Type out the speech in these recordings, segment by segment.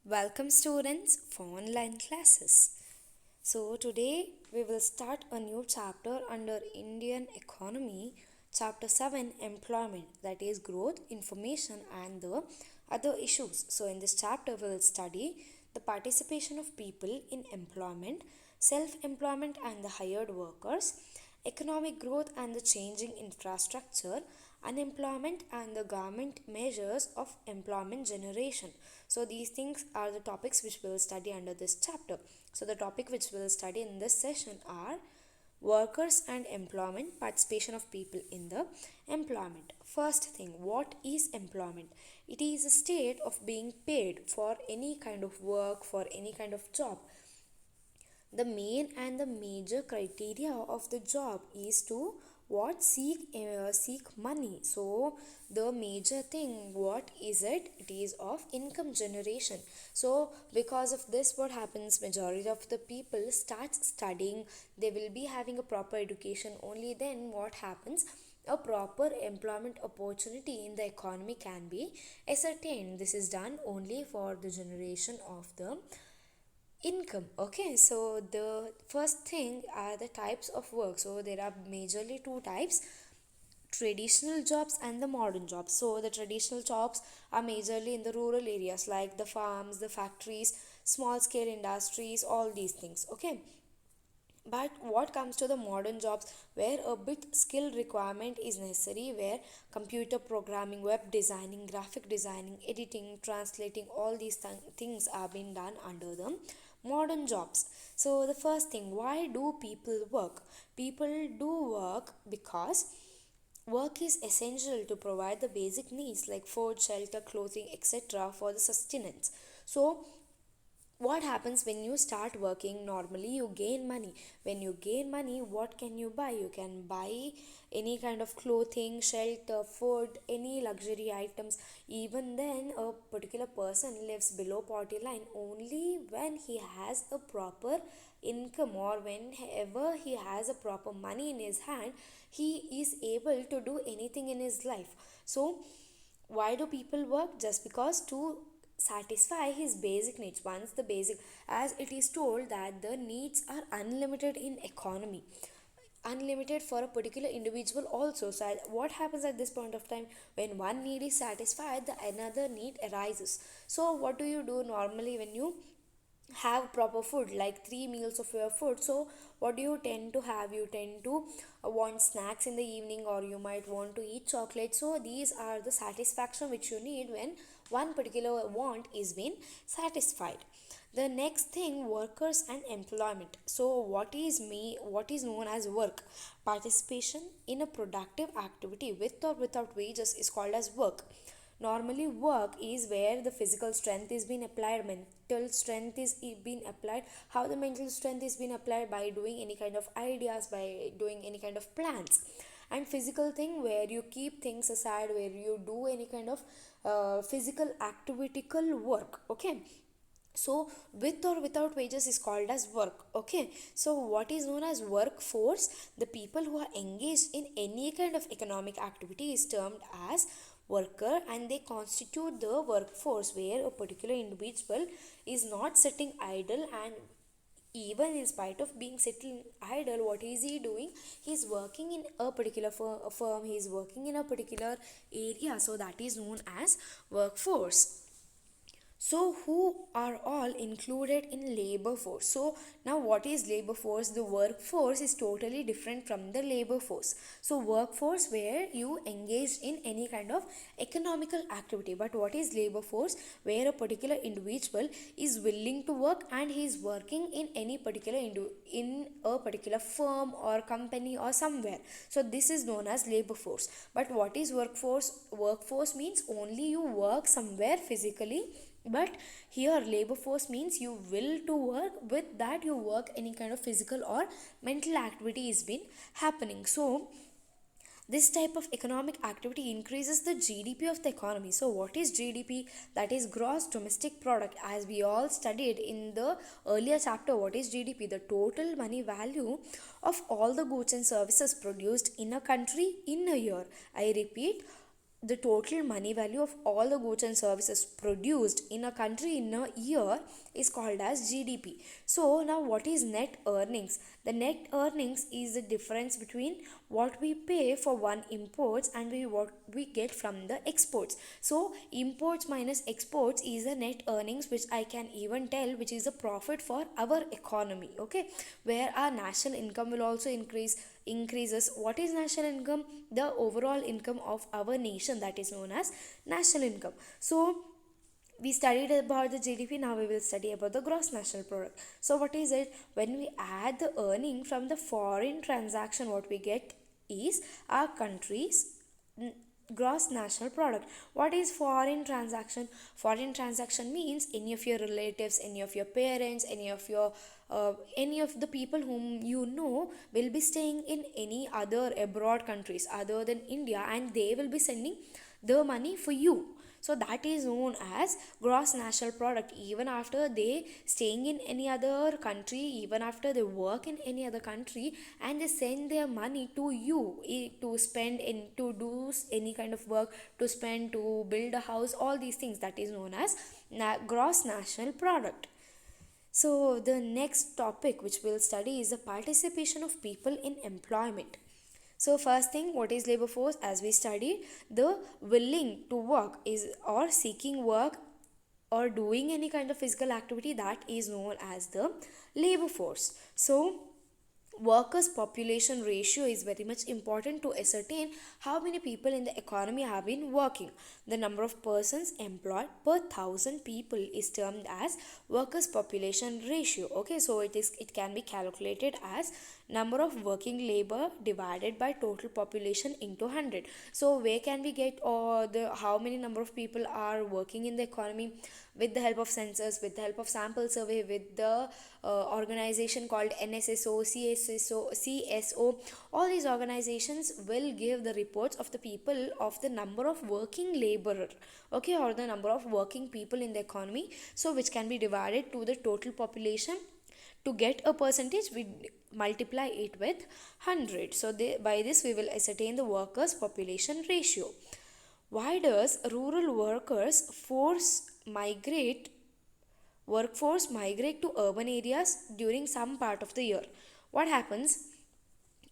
Welcome students for online classes. So today we will start a new chapter under Indian economy, chapter 7 employment, that is growth, information and the other issues. So in this chapter we will study the participation of people in employment, self-employment and the hired workers, economic growth and the changing infrastructure, unemployment and the government measures of employment generation. So these things are the topics which we will study under this chapter. So the topic which we will study in this session are workers and employment, participation of people in the employment. First thing, what is employment? It is a state of being paid for any kind of work, for any kind of job. The main and the major criteria of the job is to what seek money. So the major thing, what is it? It is of income generation. So because of this, what happens, majority of the people start studying, they will be having a proper education. Only then what happens, a proper employment opportunity in the economy can be ascertained. This is done only for the generation of the income. Okay, so the first thing are the types of work. So there are majorly two types, traditional jobs and the modern jobs. So the traditional jobs are majorly in the rural areas like the farms, the factories, small scale industries, all these things. Okay, but what comes to the modern jobs where a bit skill requirement is necessary, where computer programming, web designing, graphic designing, editing, translating, all these things are being done under the modern jobs. So the first thing, why do people work? People do work because work is essential to provide the basic needs like food, shelter, clothing, etc. for the sustenance. So what happens when you start working? Normally you gain money. When you gain money, what can you buy? You can buy any kind of clothing, shelter, food, any luxury items. Even then a particular person lives below poverty line only when he has a proper income, or whenever he has a proper money in his hand, he is able to do anything in his life. So why do people work? Just because to satisfy his basic needs. Once the basic, as it is told that the needs are unlimited in economy, unlimited for a particular individual also. So what happens at this point of time, when one need is satisfied, the another need arises. So what do you do normally when you have proper food, like 3 meals of your food? So what do you tend to have? You tend to want snacks in the evening, or you might want to eat chocolate. So these are the satisfaction which you need when one particular want is being satisfied. The next thing, workers and employment. So what is known as work? Participation in a productive activity with or without wages is called as work. Normally work is where the physical strength is being applied, mental strength is being applied. How the mental strength is being applied? By doing any kind of ideas, by doing any kind of plans. And physical thing, where you keep things aside, where you do any kind of physical activitical work. Okay, so with or without wages is called as work. Okay, so what is known as workforce? The people who are engaged in any kind of economic activity is termed as worker, and they constitute the workforce, where a particular individual is not sitting idle, and even in spite of being sitting idle, what is he doing? He's working in a particular firm, he's working in a particular area. So that is known as workforce. So who are all included in labor force? So now what is labor force? The workforce is totally different from the labor force. So workforce, where you engage in any kind of economical activity. But what is labor force? Where a particular individual is willing to work, and he is working in any particular in a particular firm or company or somewhere. So this is known as labor force. But what is workforce? Workforce means only you work somewhere physically, but here labor force means you will to work, with that you work any kind of physical or mental activity is been happening. So this type of economic activity increases the GDP of the economy. So what is GDP? That is gross domestic product. As we all studied in the earlier chapter, what is GDP? The total money value of all the goods and services produced in a country in a year. I repeat, the total money value of all the goods and services produced in a country in a year is called as GDP. So now what is net earnings? The net earnings is the difference between what we pay for one imports and what we get from the exports. So imports minus exports is the net earnings, which I can even tell which is a profit for our economy. Okay, where our national income will also increases. What is national income? The overall income of our nation, that is known as national income. So we studied about the GDP, now we will study about the gross national product. So what is it? When we add the earning from the foreign transaction, what we get is our country's gross national product. What is foreign transaction? Foreign transaction means any of your relatives, any of your parents, any of the people whom you know will be staying in any other abroad countries other than India, and they will be sending the money for you. So that is known as gross national product. Even after they staying in any other country, even after they work in any other country, and they send their money to you, to spend in, to do any kind of work, to spend, to build a house, all these things, that is known as gross national product. So the next topic which we'll study is the participation of people in employment. So first thing, what is labor force? As we studied, the willing to work is, or seeking work, or doing any kind of physical activity, that is known as the labor force. So workers population ratio is very much important to ascertain how many people in the economy have been working. The number of persons employed per thousand people is termed as workers population ratio. Okay, so it can be calculated as number of working labor divided by total population into 100. So where can we get the how many number of people are working in the economy? With the help of census, with the help of sample survey, with the organization called NSSO, CSO. All these organizations will give the reports of the people of the number of working laborer, okay, or the number of working people in the economy. So which can be divided to the total population. To get a percentage, we multiply it with 100. So by this we will ascertain the workers population ratio. Why does rural workforce migrate to urban areas during some part of the year? What happens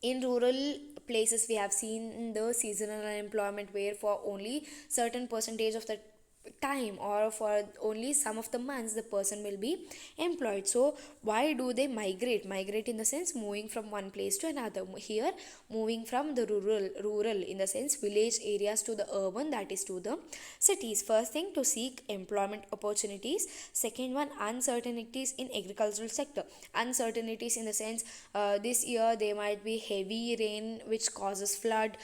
in rural places? We have seen the seasonal unemployment, where for only certain percentage of the time, or for only some of the months, the person will be employed. So why do they migrate in the sense moving from one place to another? Here, moving from the rural in the sense village areas to the urban, that is to the cities. First thing, to seek employment opportunities. Second one, uncertainties in agricultural sector. Uncertainties in the sense, this year there might be heavy rain which causes flood.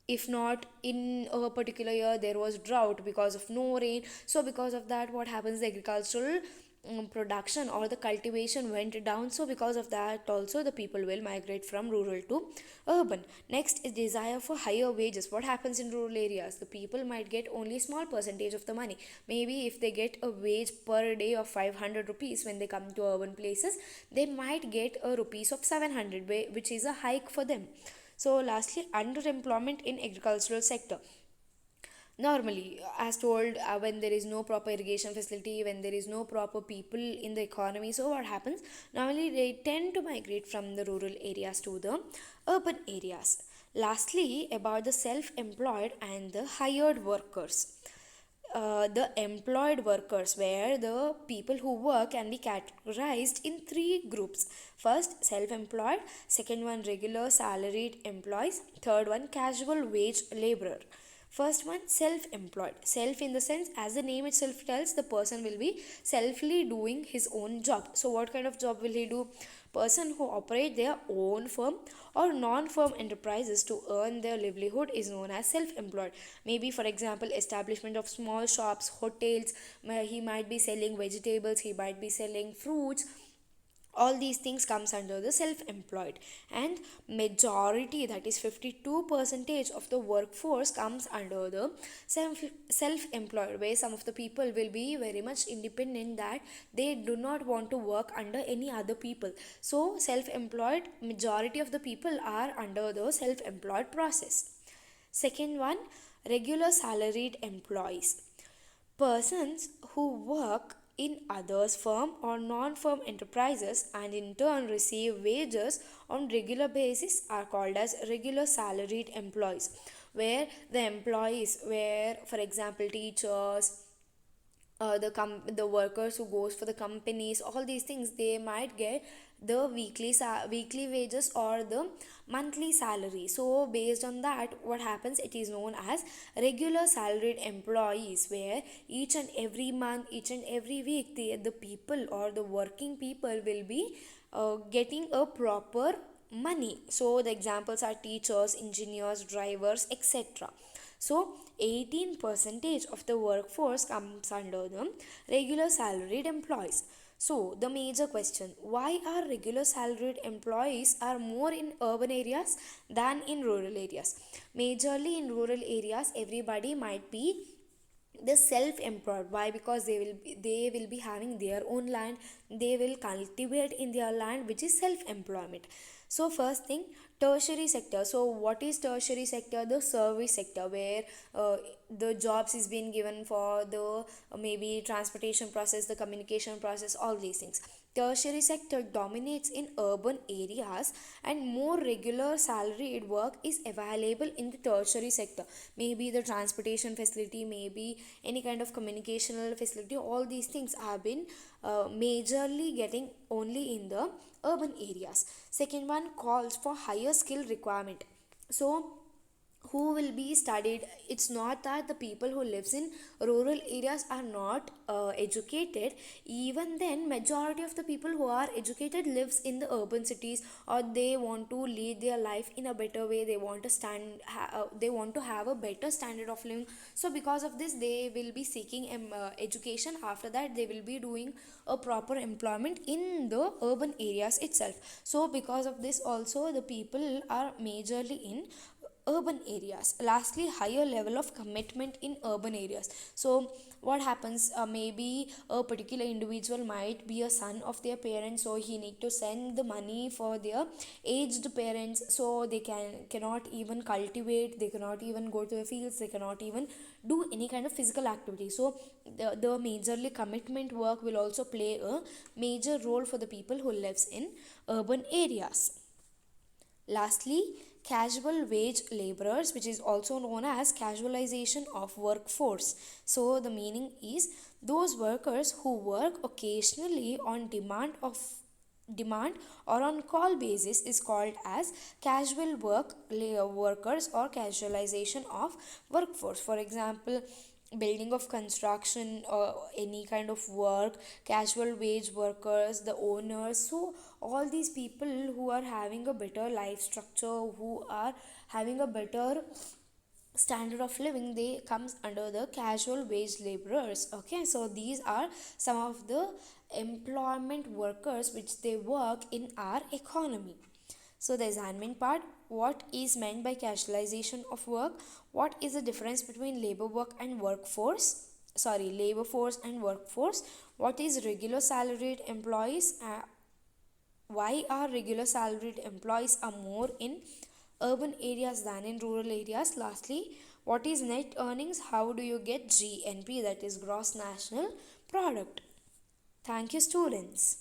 If not, in a particular year there was drought because of no rain. So because of that, what happens? The agricultural production or the cultivation went down. So because of that also, the people will migrate from rural to urban. Next is desire for higher wages. What happens in rural areas? The people might get only small percentage of the money. Maybe if they get a wage per day of 500 rupees, when they come to urban places, they might get a rupees of 700, which is a hike for them. So lastly, underemployment in agricultural sector. Normally, as told, when there is no proper irrigation facility, when there is no proper people in the economy, so what happens? Normally they tend to migrate from the rural areas to the urban areas. Lastly, about the self-employed and the hired workers. The employed workers, where the people who work can be categorized in three groups. First, self-employed. Second one, regular salaried employees. Third one, casual wage laborer. First one, self-employed. Self in the sense, as the name itself tells, the person will be selfly doing his own job. So what kind of job will he do? Person who operate their own firm or non-firm enterprises to earn their livelihood is known as self-employed. Maybe for example, establishment of small shops, hotels, he might be selling vegetables, he might be selling fruits. All these things comes under the self-employed. And majority, that is 52 percentage of the workforce, comes under the self-employed, where some of the people will be very much independent, that they do not want to work under any other people. So self-employed, majority of the people are under the self-employed process. Second one, Regular salaried employees. Persons who work in others' firm or non-firm enterprises and in turn receive wages on regular basis are called as regular salaried employees, where the employees where, for example, teachers, the workers who goes for the companies, all these things, they might get the weekly wages or the monthly salary. So based on that, what happens, it is known as regular salaried employees, where each and every month, each and every week, the people or the working people will be getting a proper money. So the examples are teachers, engineers, drivers, etc. So 18 percentage of the workforce comes under the regular salaried employees. So the major question, why are regular salaried employees are more in urban areas than in rural areas? Majorly in rural areas, everybody might be the self-employed. Why? Because they will be having their own land, they will cultivate in their land, which is self-employment. So first thing, tertiary sector. So what is tertiary sector? The service sector, where the jobs is being given for the maybe transportation process, the communication process, all these things. Tertiary sector dominates in urban areas and more regular salaried work is available in the tertiary sector. Maybe the transportation facility, maybe any kind of communicational facility, all these things have been majorly getting only in the urban areas. Second one calls for higher skill requirement. So who will be studied, it's not that the people who lives in rural areas are not educated. Even then, majority of the people who are educated lives in the urban cities, or they want to lead their life in a better way, they want to they want to have a better standard of living. So because of this, they will be seeking education. After that, they will be doing a proper employment in the urban areas itself. So because of this also, the people are majorly in urban areas. Lastly, higher level of commitment in urban areas. So what happens, maybe a particular individual might be a son of their parents, so he need to send the money for their aged parents, so they cannot even cultivate, they cannot even go to the fields, they cannot even do any kind of physical activity. So the majorly commitment work will also play a major role for the people who lives in urban areas. Lastly, casual wage laborers, which is also known as casualization of workforce. So the meaning is those workers who work occasionally on demand or on call basis is called as casual workers or casualization of workforce. For example, building of construction or any kind of work, casual wage workers, the owners. So all these people who are having a better life structure, who are having a better standard of living, they comes under the casual wage laborers. Okay, so these are some of the employment workers which they work in our economy. So the assignment part, what is meant by casualization of work? What is the difference between labor work and workforce? Sorry, labor force and workforce. What is regular salaried employees? Why are regular salaried employees are more in urban areas than in rural areas? Lastly, what is net earnings? How do you get GNP, that is gross national product? Thank you, students.